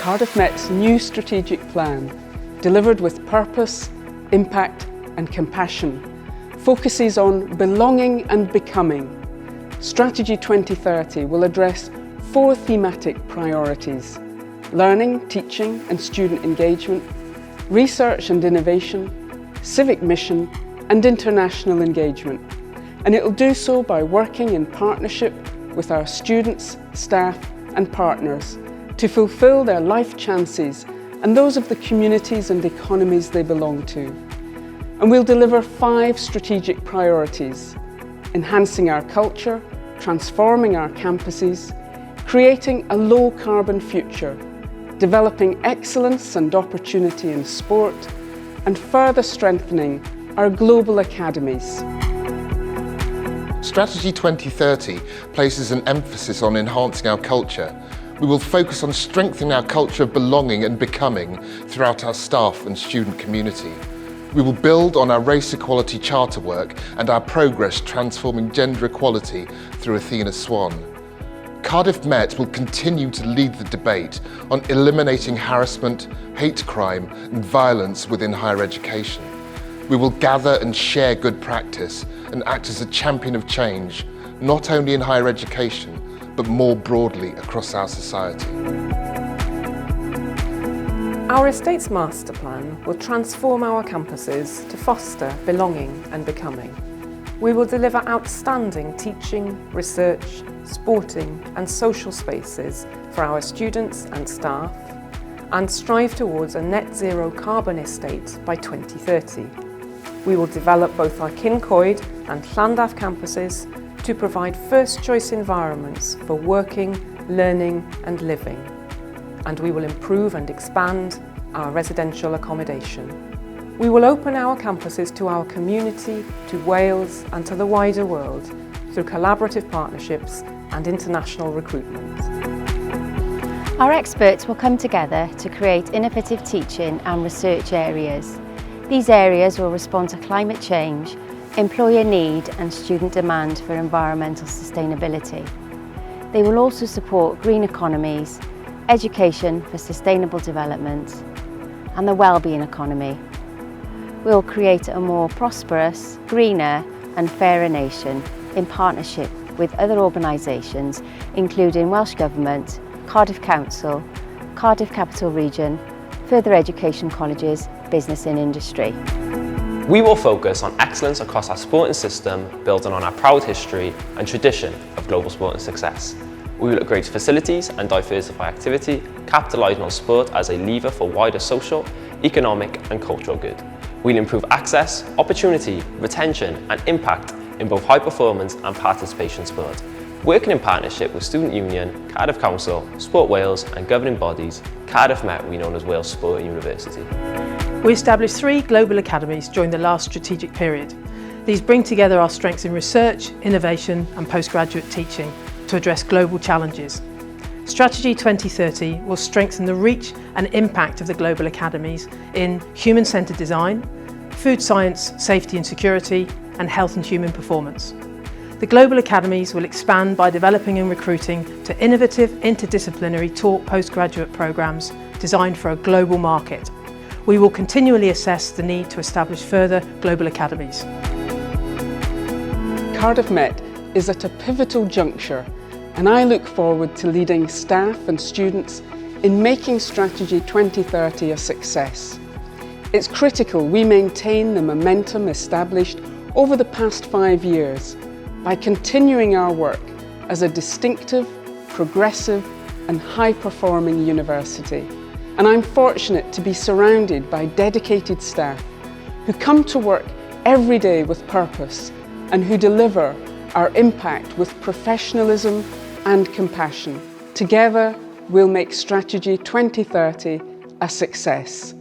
Cardiff Met's new strategic plan, delivered with purpose, impact and compassion, focuses on belonging and becoming. Strategy 2030 will address 4 thematic priorities: learning, teaching and student engagement, research and innovation, civic mission and international engagement. And it will do so by working in partnership with our students, staff and partners to fulfil their life chances and those of the communities and economies they belong to. And we'll deliver 5 strategic priorities: enhancing our culture, transforming our campuses, creating a low-carbon future, developing excellence and opportunity in sport, and further strengthening our global academies. Strategy 2030 places an emphasis on enhancing our culture. We will focus on strengthening our culture of belonging and becoming throughout our staff and student community. We will build on our race equality charter work and our progress transforming gender equality through Athena Swan. Cardiff Met will continue to lead the debate on eliminating harassment, hate crime and violence within higher education. We will gather and share good practice and act as a champion of change, not only in higher education, but more broadly across our society. Our Estates Master Plan will transform our campuses to foster belonging and becoming. We will deliver outstanding teaching, research, sporting and social spaces for our students and staff, and strive towards a net zero carbon estate by 2030. We will develop both our Kincoid and Llandaff campuses to provide first choice environments for working, learning and living. And we will improve and expand our residential accommodation. We will open our campuses to our community, to Wales and to the wider world through collaborative partnerships and international recruitment. Our experts will come together to create innovative teaching and research areas. These areas will respond to climate change, employer need and student demand for environmental sustainability. They will also support green economies, education for sustainable development and the wellbeing economy. We will create a more prosperous, greener and fairer nation in partnership with other organisations including Welsh Government, Cardiff Council, Cardiff Capital Region, further education colleges, business and industry. We will focus on excellence across our sporting system, building on our proud history and tradition of global sporting success. We will upgrade facilities and diversify activity, capitalising on sport as a lever for wider social, economic and cultural good. We'll improve access, opportunity, retention and impact in both high performance and participation sport. Working in partnership with Student Union, Cardiff Council, Sport Wales and governing bodies, Cardiff Met will be known as Wales Sport University. We established 3 global academies during the last strategic period. These bring together our strengths in research, innovation and postgraduate teaching to address global challenges. Strategy 2030 will strengthen the reach and impact of the global academies in human-centred design, food science, safety and security, and health and human performance. The global academies will expand by developing and recruiting to innovative, interdisciplinary taught postgraduate programmes designed for a global market. We will continually assess the need to establish further global academies. Cardiff Met is at a pivotal juncture, and I look forward to leading staff and students in making Strategy 2030 a success. It's critical we maintain the momentum established over the past 5 years by continuing our work as a distinctive, progressive and high-performing university. And I'm fortunate to be surrounded by dedicated staff who come to work every day with purpose and who deliver our impact with professionalism and compassion. Together, we'll make Strategy 2030 a success.